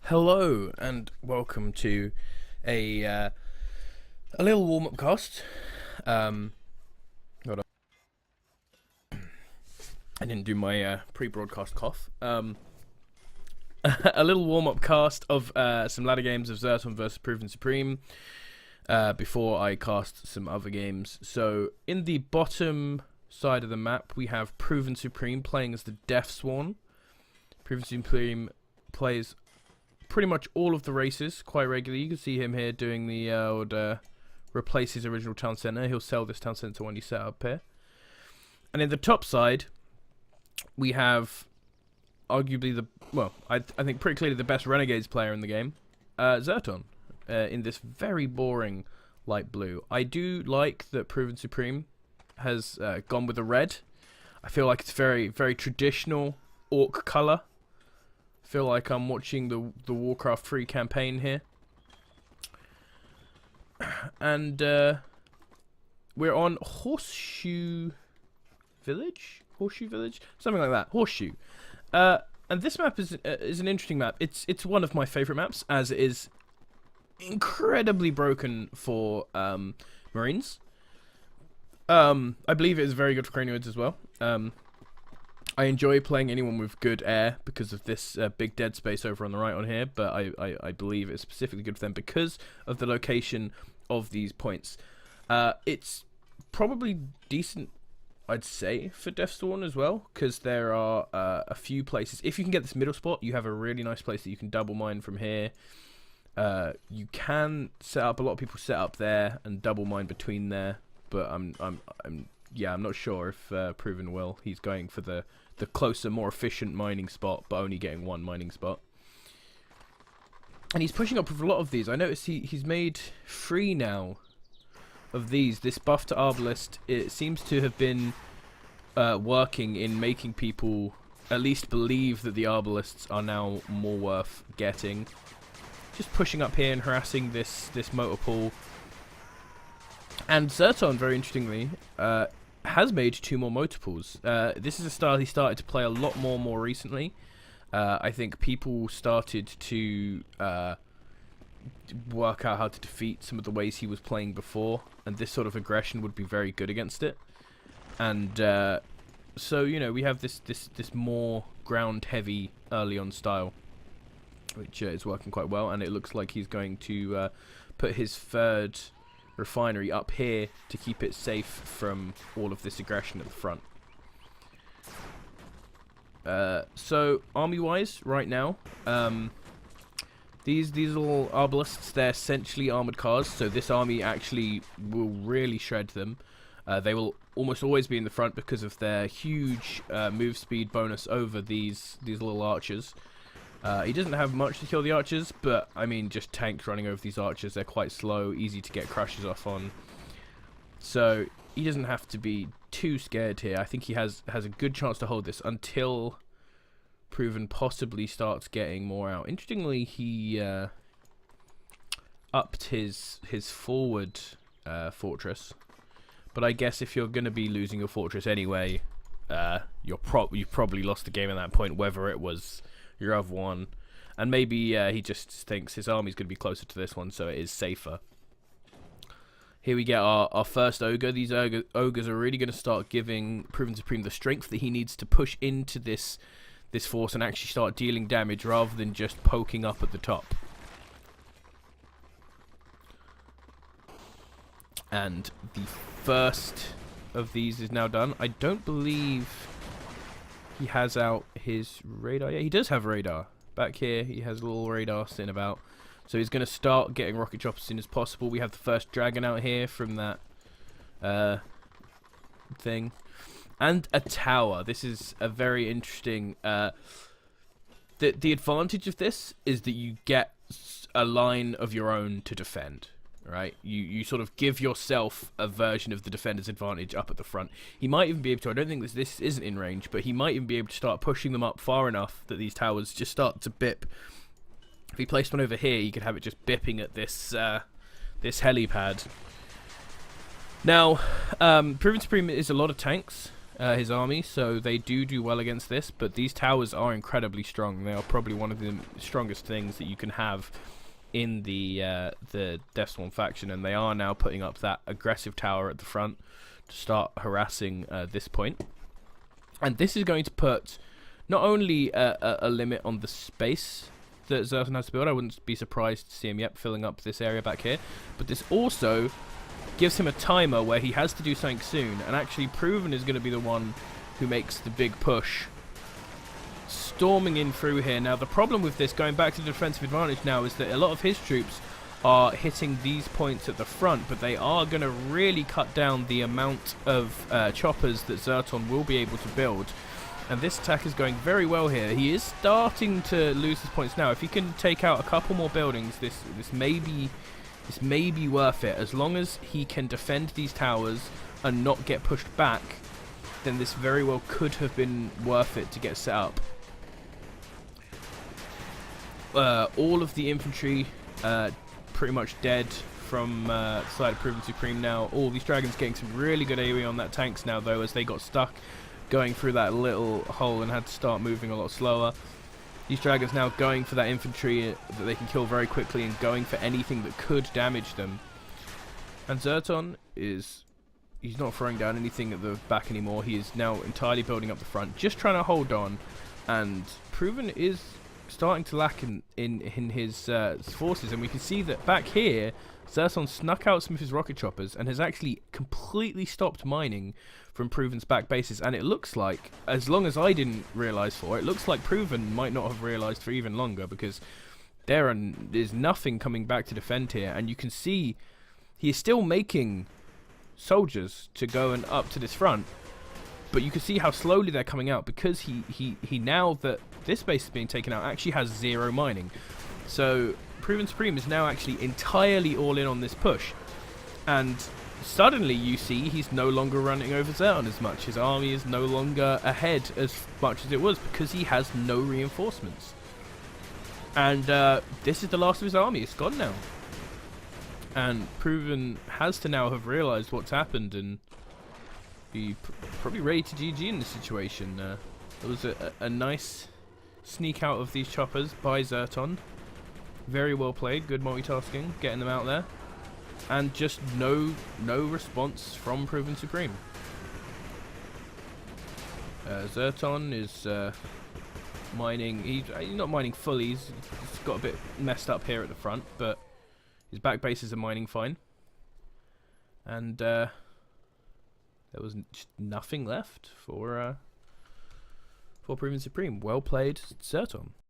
Hello and welcome to a little warm-up cast. Hold on. I didn't do my pre-broadcast cough. A little warm-up cast of some ladder games of ZertoN versus ProvenSupreme before I cast some other games. So in the bottom side of the map we have ProvenSupreme playing as the Death Swan. ProvenSupreme plays pretty much all of the races quite regularly. You can see him here doing the old replace his original town center. He'll sell this town center when he's set up here. And in the top side, we have arguably I think pretty clearly the best Renegades player in the game, ZertoN, in this very boring light blue. I do like that ProvenSupreme has gone with the red. I feel like it's very, very traditional orc color. Feel like I'm watching the Warcraft 3 campaign here. And we're on Horseshoe Village? Something like that. Horseshoe. And this map is an interesting map. It's one of my favorite maps, as it is incredibly broken for Marines. I believe it is very good for Cranioids as well. I enjoy playing anyone with good air because of this big dead space over on the right on here, but I believe it's specifically good for them because of the location of these points. It's probably decent, I'd say, for Death Swan as well, because there are a few places. If you can get this middle spot, you have a really nice place that you can double mine from here. You can set up, a lot of people set up there and double mine between there, but I'm not sure if Proven will. He's going for the closer, more efficient mining spot, but only getting one mining spot. And he's pushing up with a lot of these. I noticed he's made 3 now of these. This buff to Arbalist, it seems to have been working in making people at least believe that the Arbalists are now more worth getting. Just pushing up here and harassing this motor pool. And ZertoN, very interestingly, has made 2 more motor pools. This is a style he started to play a lot more recently. I think people started to work out how to defeat some of the ways he was playing before, and this sort of aggression would be very good against it. And so, you know, we have this more ground heavy early on style, which is working quite well, and it looks like he's going to put his third refinery up here to keep it safe from all of this aggression at the front. So army wise right now, these little Arbalists, they're essentially armored cars, so this army actually will really shred them. They will almost always be in the front because of their huge move speed bonus over these little archers. He doesn't have much to kill the archers, but I mean, just tanks running over these archers. They're quite slow, easy to get crushes off on. So he doesn't have to be too scared here. I think he has a good chance to hold this until Proven possibly starts getting more out. Interestingly, he upped his forward fortress, but I guess if you're going to be losing your fortress anyway, you've probably lost the game at that point, whether it was your other one, and maybe he just thinks his army's going to be closer to this one, so it is safer. Here we get our first ogre. These ogres are really going to start giving ProvenSupreme the strength that he needs to push into this force and actually start dealing damage rather than just poking up at the top. And the first of these is now done. I don't believe he has out his radar. Yeah, he does have radar. Back here, he has a little radar sitting about. So he's going to start getting rocket drops as soon as possible. We have the first dragon out here from that thing. And a tower. This is a very interesting... the advantage of this is that you get a line of your own to defend. Right, you sort of give yourself a version of the defender's advantage up at the front. He might even be able to, I don't think this isn't in range, but he might even be able to start pushing them up far enough that these towers just start to bip. If he placed one over here, you could have it just bipping at this this helipad. Now, ProvenSupreme is a lot of tanks. his army, so they do well against this. But these towers are incredibly strong. They are probably one of the strongest things that you can have in the Deathstorm faction, and they are now putting up that aggressive tower at the front to start harassing this point. And this is going to put not only a limit on the space that ZertoN has to build. I wouldn't be surprised to see him yet filling up this area back here, but this also gives him a timer where he has to do something soon, and actually Proven is going to be the one who makes the big push, storming in through here. Now the problem with this, going back to the defensive advantage now, is that a lot of his troops are hitting these points at the front, but they are going to really cut down the amount of choppers that ZertoN will be able to build. And this attack is going very well here. He is starting to lose his points now. If he can take out a couple more buildings, this may be worth it. As long as he can defend these towers and not get pushed back, then this very well could have been worth it to get set up. All of the infantry pretty much dead from the side of ProvenSupreme now. All these dragons getting some really good AoE on that tanks now, though, as they got stuck going through that little hole and had to start moving a lot slower. These dragons now going for that infantry that they can kill very quickly and going for anything that could damage them. And ZertoN he's not throwing down anything at the back anymore. He is now entirely building up the front, just trying to hold on. And Proven is starting to lack in his forces, and we can see that back here ZertoN snuck out some of his rocket choppers and has actually completely stopped mining from Proven's back bases. And it looks like, as long as I didn't realise for, it looks like Proven might not have realised for even longer, because there is nothing coming back to defend here. And you can see he is still making soldiers to go and up to this front, but you can see how slowly they're coming out, because he now that this base is being taken out actually has 0 mining. So ProvenSupreme is now actually entirely all in on this push, and suddenly you see he's no longer running over ZertoN as much. His army is no longer ahead as much as it was, because he has no reinforcements. And this is the last of his army. It's gone now. And Proven has to now have realised what's happened and be probably ready to GG in this situation. It was a nice sneak out of these choppers by ZertoN. Very well played, good multitasking, getting them out there. And just no response from ProvenSupreme. ZertoN is mining. He's not mining fully. He's got a bit messed up here at the front, but his back bases are mining fine. And there was just nothing left for ProvenSupreme. Well played, ZertoN.